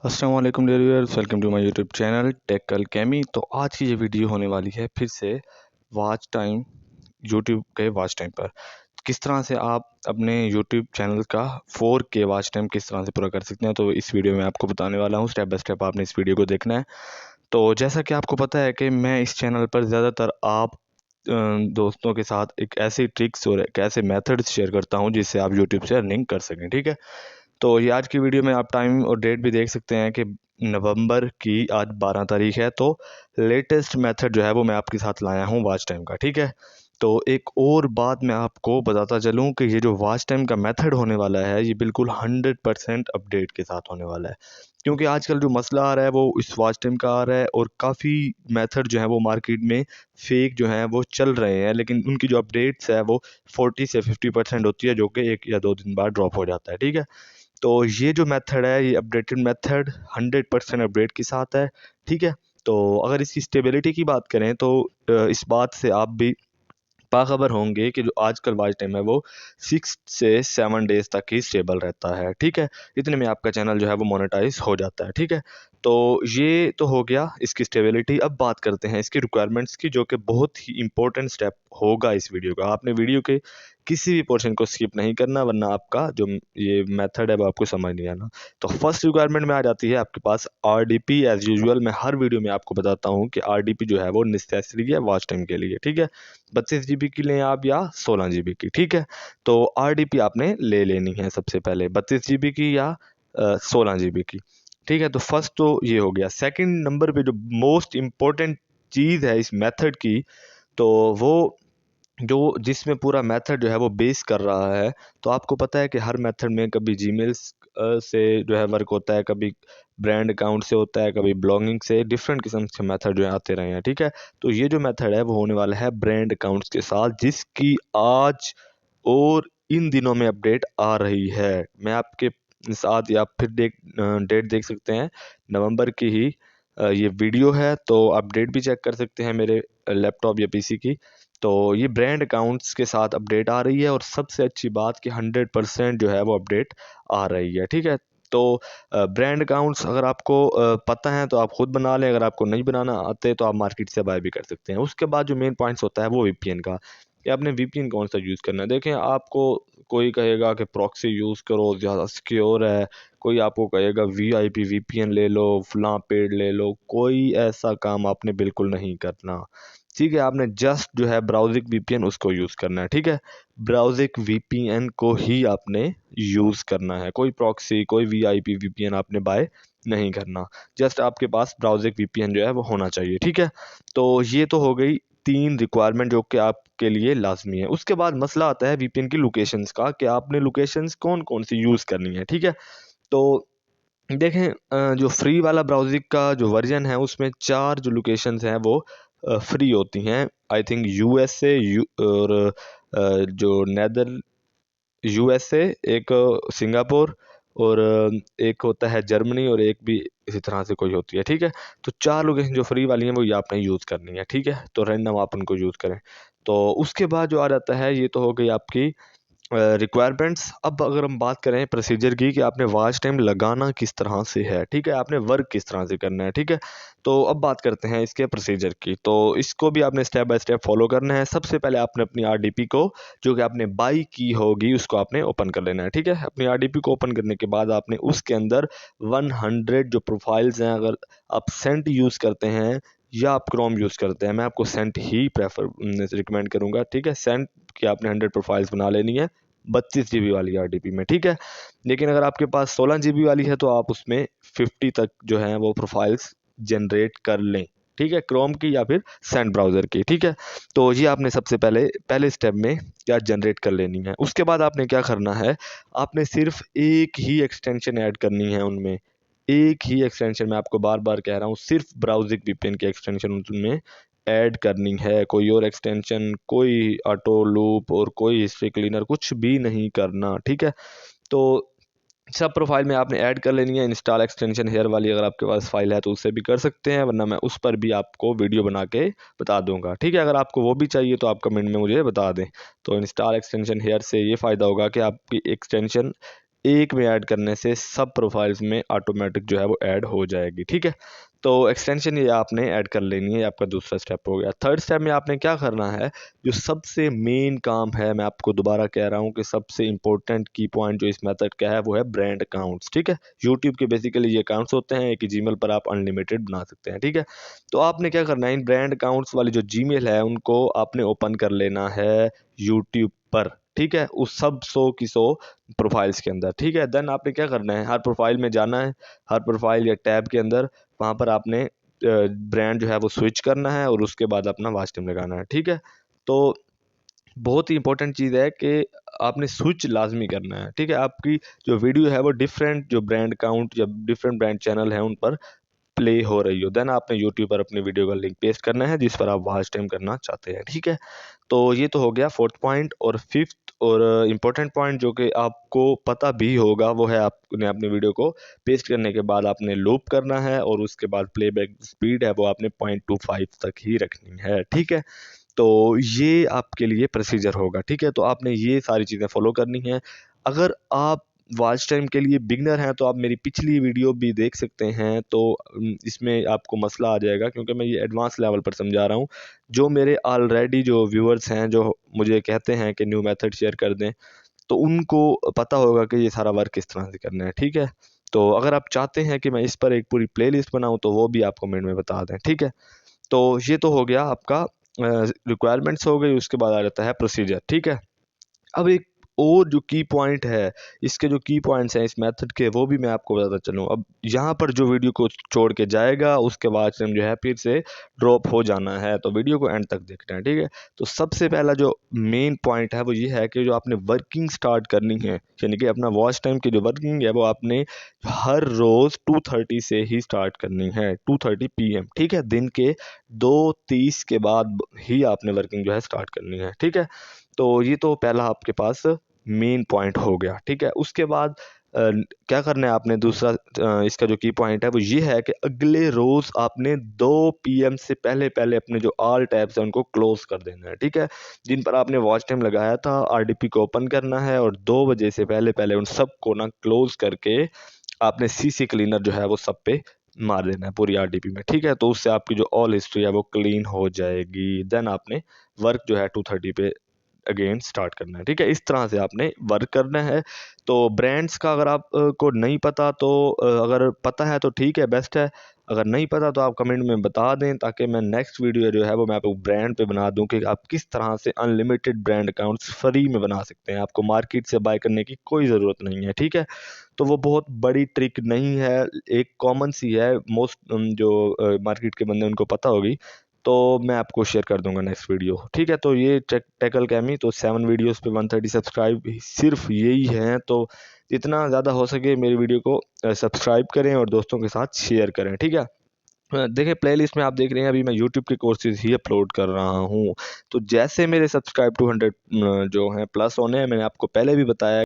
अस्सलाम वालेकुम dear viewers, welcome to my YouTube channel Tech Alchemy. तो आज की ये वीडियो होने वाली है फिर से वॉच टाइम, यूट्यूब के वॉच टाइम पर किस तरह से आप अपने यूट्यूब चैनल का 4K वॉच टाइम किस तरह से पूरा कर सकते हैं। तो इस वीडियो में आपको बताने वाला हूँ, स्टेप बाय स्टेप आपने इस वीडियो को देखना है। तो जैसा कि आपको पता है कि मैं इस चैनल पर ज़्यादातर आप दोस्तों के साथ एक ऐसी ट्रिक्स और एक ऐसे मेथड्स शेयर करता हूँ जिससे आप यूट्यूब से अर्निंग कर सकें। ठीक है, तो ये आज की वीडियो में आप टाइम और डेट भी देख सकते हैं कि नवंबर की आज 12 तारीख है। तो लेटेस्ट मेथड जो है वो मैं आपके साथ लाया हूँ वॉच टाइम का। ठीक है, तो एक और बात मैं आपको बताता चलूँ कि ये जो वॉच टाइम का मेथड होने वाला है ये बिल्कुल 100% अपडेट के साथ होने वाला है, क्योंकि आजकल जो मसला आ रहा है वो इस वॉच टाइम का आ रहा है और काफ़ी मेथड जो है वो मार्केट में फेक जो हैं वो चल रहे हैं, लेकिन उनकी जो अपडेट्स है वो 40 से 50% होती है, जो कि 1 या 2 दिन बाद ड्रॉप हो जाता है। ठीक है, तो ये जो मेथड है ये अपडेटेड मेथड 100% अपडेट के साथ है। ठीक है, तो अगर इसकी स्टेबिलिटी की बात करें तो इस बात से आप भी बाखबर होंगे कि जो आजकल वॉच टाइम है वो 6 से 7 डेज तक ही स्टेबल रहता है। ठीक है, इतने में आपका चैनल जो है वो मोनेटाइज हो जाता है। ठीक है, तो ये तो हो गया इसकी स्टेबिलिटी। अब बात करते हैं इसकी रिक्वायरमेंट्स की, जो कि बहुत ही इंपॉर्टेंट स्टेप होगा इस वीडियो का। आपने वीडियो के किसी भी पोर्शन को स्किप नहीं करना, वरना आपका जो ये मेथड है वो आपको समझ नहीं आना। तो फर्स्ट रिक्वायरमेंट में आ जाती है आपके पास RDP। एज यूजुअल मैं हर वीडियो में आपको बताता हूँ कि RDP जो है वो नेसेसरी है वॉच टाइम के लिए। ठीक है, 32 GB की लें आप या 16 GB की। ठीक है, तो RDP आपने ले लेनी है सबसे पहले, 32 GB की या 16 GB की। ठीक है, तो फर्स्ट तो ये हो गया। सेकंड नंबर पे जो मोस्ट इम्पोर्टेंट चीज़ है इस मेथड की, तो वो जो जिसमें पूरा मेथड जो है वो बेस कर रहा है। तो आपको पता है कि हर मेथड में कभी जीमेल्स से जो है वर्क होता है, कभी ब्रांड अकाउंट से होता है, कभी ब्लॉगिंग से, डिफरेंट किस्म के मेथड जो है आते रहे हैं। ठीक है, तो ये जो मेथड है वो होने वाला है ब्रांड अकाउंट्स के साथ, जिसकी आज और इन दिनों में अपडेट आ रही है। मैं आपके साथ या फिर डेट देख सकते हैं, नवंबर की ही ये वीडियो है, तो आप डेट भी चेक कर सकते हैं मेरे लैपटॉप या पीसी की। तो ये ब्रांड अकाउंट्स के साथ अपडेट आ रही है, और सबसे अच्छी बात कि 100% जो है वो अपडेट आ रही है। ठीक है, तो ब्रांड अकाउंट्स अगर आपको पता है तो आप खुद बना लें, अगर आपको नहीं बनाना आते तो आप मार्केट से बाय भी कर सकते हैं। उसके बाद जो मेन पॉइंट्स होता है वो VPN का, कि आपने VPN कौन सा यूज़ करना है। देखें, आपको कोई कहेगा कि प्रॉक्सी यूज़ करो ज़्यादा सिक्योर है, कोई आपको कहेगा VIP VPN ले लो, फलां पेड ले लो। कोई ऐसा काम आपने बिल्कुल नहीं करना। ठीक है, आपने जस्ट जो है ब्राउजिंग VPN उसको यूज़ करना है। ठीक है, ब्राउजिंग VPN को ही आपने यूज़ करना है, कोई प्रॉक्सी कोई VIP VPN आपने बाय नहीं करना। जस्ट आपके पास ब्राउजिंग VPN जो है वो होना चाहिए। ठीक है, तो ये तो हो गई 3 रिक्वायरमेंट जो कि आपके लिए लाजमी है। उसके बाद मसला आता है VPN की लोकेशंस का, कि आपने लोकेशंस कौन कौन सी यूज़ करनी है। ठीक है, तो देखें, जो फ्री वाला ब्राउजिंग का जो वर्जन है उसमें 4 जो लोकेशंस हैं वो फ्री होती हैं। आई थिंक USA और जो नेदर USA, एक सिंगापुर, और एक होता है जर्मनी, और एक भी इसी तरह से कोई होती है। ठीक है, तो 4 लोकेशन जो फ्री वाली हैं वो ये आपने यूज़ करनी है। ठीक है, तो रैंडम आप उनको यूज़ करें। तो उसके बाद जो आ जाता है, ये तो हो गई आपकी रिक्वायरमेंट्स। अब अगर हम बात करें प्रोसीजर की, कि आपने वॉच टाइम लगाना किस तरह से है, ठीक है, आपने वर्क किस तरह से करना है। ठीक है, तो अब बात करते हैं इसके प्रोसीजर की। तो इसको भी आपने स्टेप बाय स्टेप फॉलो करना है। सबसे पहले आपने अपनी RDP को, जो कि आपने बाई की होगी, उसको आपने ओपन कर लेना है। ठीक है, अपनी RDP को ओपन करने के बाद आपने उसके अंदर 100 जो प्रोफाइल्स हैं, अगर आप सेंट यूज़ करते हैं या आप क्रोम यूज़ करते हैं, मैं आपको सेंट ही प्रेफर रिकमेंड करूँगा। ठीक है, सेंट की आपने 100 प्रोफाइल्स बना लेनी है 32 GB वाली RDP में। ठीक है, लेकिन अगर आपके पास 16 GB वाली है तो आप उसमें 50 तक जो है वो प्रोफाइल्स जनरेट कर लें। ठीक है, क्रोम की या फिर सेंट ब्राउज़र की। ठीक है, तो ये आपने सबसे पहले स्टेप में क्या जनरेट कर लेनी है। उसके बाद आपने क्या करना है, आपने सिर्फ एक ही एक्सटेंशन ऐड करनी है उनमें। एक ही एक्सटेंशन, मैं आपको बार बार कह रहा हूँ, सिर्फ ब्राउजिंग VPN की एक्सटेंशन उनमें ऐड करनी है। कोई और एक्सटेंशन, कोई ऑटो लूप और कोई हिस्ट्री क्लीनर कुछ भी नहीं करना। ठीक है, तो सब प्रोफाइल में आपने ऐड कर लेनी है। इंस्टॉल एक्सटेंशन हेयर वाली अगर आपके पास फाइल है तो उससे भी कर सकते हैं, वरना मैं उस पर भी आपको वीडियो बना के बता दूंगा। ठीक है, अगर आपको वो भी चाहिए तो आप कमेंट में मुझे बता दें। तो इंस्टॉल एक्सटेंशन हेयर से ये फ़ायदा होगा कि आपकी एक्सटेंशन एक में ऐड करने से सब प्रोफाइल्स में ऑटोमेटिक जो है वो ऐड हो जाएगी। ठीक है, तो एक्सटेंशन ये आपने ऐड कर लेनी है, आपका दूसरा स्टेप हो गया। थर्ड स्टेप में आपने क्या करना है, जो सबसे मेन काम है, मैं आपको दोबारा कह रहा हूँ कि सबसे इंपॉर्टेंट की पॉइंट जो इस मेथड का है वो है ब्रांड अकाउंट्स। ठीक है, यूट्यूब के बेसिकली ये अकाउंट्स होते हैं, एक जीमेल पर आप अनलिमिटेड बना सकते हैं। ठीक है, तो आपने क्या करना है, इन ब्रांड अकाउंट्स वाली जो जीमेल है उनको आपने ओपन कर लेना है यूट्यूब पर। ठीक है, उस सब 100 की 100 प्रोफाइल्स के अंदर। ठीक है, देन आपने क्या करना है, हर प्रोफाइल में जाना है, हर प्रोफाइल या टैब के अंदर वहाँ पर आपने ब्रांड जो है वो स्विच करना है और उसके बाद अपना वॉच टाइम लगाना है। ठीक है, तो बहुत ही इंपॉर्टेंट चीज़ है कि आपने स्विच लाजमी करना है। ठीक है, आपकी जो वीडियो है वो डिफरेंट जो ब्रांड अकाउंट या डिफरेंट ब्रांड चैनल है उन पर प्ले हो रही हो, देन आपने यूट्यूब पर अपनी वीडियो का लिंक पेस्ट करना है जिस पर आप वॉच टाइम करना चाहते हैं। ठीक है, तो ये तो हो गया फोर्थ पॉइंट। और फिफ्थ और इम्पोर्टेंट पॉइंट जो कि आपको पता भी होगा वो है, आपने अपनी वीडियो को पेस्ट करने के बाद आपने लूप करना है और उसके बाद प्लेबैक स्पीड है वो आपने 0.25 तक ही रखनी है। ठीक है, तो ये आपके लिए प्रोसीजर होगा। ठीक है, तो आपने ये सारी चीज़ें फॉलो करनी है। अगर आप वॉच टाइम के लिए बिगनर हैं तो आप मेरी पिछली वीडियो भी देख सकते हैं, तो इसमें आपको मसला आ जाएगा क्योंकि मैं ये एडवांस लेवल पर समझा रहा हूँ। जो मेरे ऑलरेडी जो व्यूअर्स हैं जो मुझे कहते हैं कि न्यू मेथड शेयर कर दें, तो उनको पता होगा कि ये सारा वर्क किस तरह से करना है। ठीक है, तो अगर आप चाहते हैं कि मैं इस पर एक पूरी प्लेलिस्ट बनाऊं तो वो भी आप कमेंट में बता दें। ठीक है, तो ये तो हो गया आपका रिक्वायरमेंट्स हो गई, उसके बाद आ जाता है प्रोसीजर। ठीक है, अब एक और जो की पॉइंट है, इसके जो की पॉइंट्स हैं इस मेथड के वो भी मैं आपको बताता चलूँ। अब यहाँ पर जो वीडियो को छोड़ के जाएगा उसके बाद से जो है फिर से ड्रॉप हो जाना है, तो वीडियो को एंड तक देखना है। ठीक है, तो सबसे पहला जो मेन पॉइंट है वो ये है कि जो आपने वर्किंग स्टार्ट करनी है, यानी कि अपना वॉच टाइम की जो वर्किंग है वो आपने हर रोज़ 2:30 से ही स्टार्ट करनी है, 2:30 PM। ठीक है, दिन के 2:30 के बाद ही आपने वर्किंग जो है स्टार्ट करनी है। ठीक है, तो ये तो पहला आपके पास मेन पॉइंट हो गया। ठीक है, उसके बाद क्या करना है आपने, दूसरा इसका जो की पॉइंट है वो ये है कि अगले रोज़ आपने 2 PM से पहले पहले अपने जो ऑल टैब्स हैं उनको क्लोज कर देना है। ठीक है, जिन पर आपने वॉच टाइम लगाया था RDP को ओपन करना है और 2 बजे से पहले पहले उन सब को ना क्लोज करके आपने CC क्लीनर जो है वो सब पे मार देना है पूरी RDP में। ठीक है, तो उससे आपकी जो ऑल हिस्ट्री है वो क्लीन हो जाएगी। देन आपने वर्क जो है 2:30 पे अगेन स्टार्ट करना है। ठीक है, इस तरह से आपने वर्क करना है। तो ब्रांड्स का अगर आप को नहीं पता तो अगर पता है तो ठीक है, बेस्ट है। अगर नहीं पता तो आप कमेंट में बता दें ताकि मैं नेक्स्ट वीडियो जो है वो मैं आपको ब्रांड पे बना दूं कि आप किस तरह से अनलिमिटेड ब्रांड अकाउंट्स फ्री में बना सकते हैं, आपको मार्केट से बाय करने की कोई ज़रूरत नहीं है। ठीक है, तो वो बहुत बड़ी ट्रिक नहीं है, एक कॉमन सी है, मोस्ट जो मार्केट के बंदे उनको पता होगी, तो मैं आपको शेयर कर दूंगा नेक्स्ट वीडियो। ठीक है, तो ये टेकल कैमी, तो 7 वीडियोस पे 130 सब्सक्राइब सिर्फ यही हैं, तो जितना ज़्यादा हो सके मेरी वीडियो को सब्सक्राइब करें और दोस्तों के साथ शेयर करें। ठीक है, देखिए प्लेलिस्ट में आप देख रहे हैं अभी मैं यूट्यूब के कोर्सेज ही अपलोड कर रहा हूँ, तो जैसे मेरे सब्सक्राइब 200 जो हैं प्लस होने हैं, मैंने आपको पहले भी बताया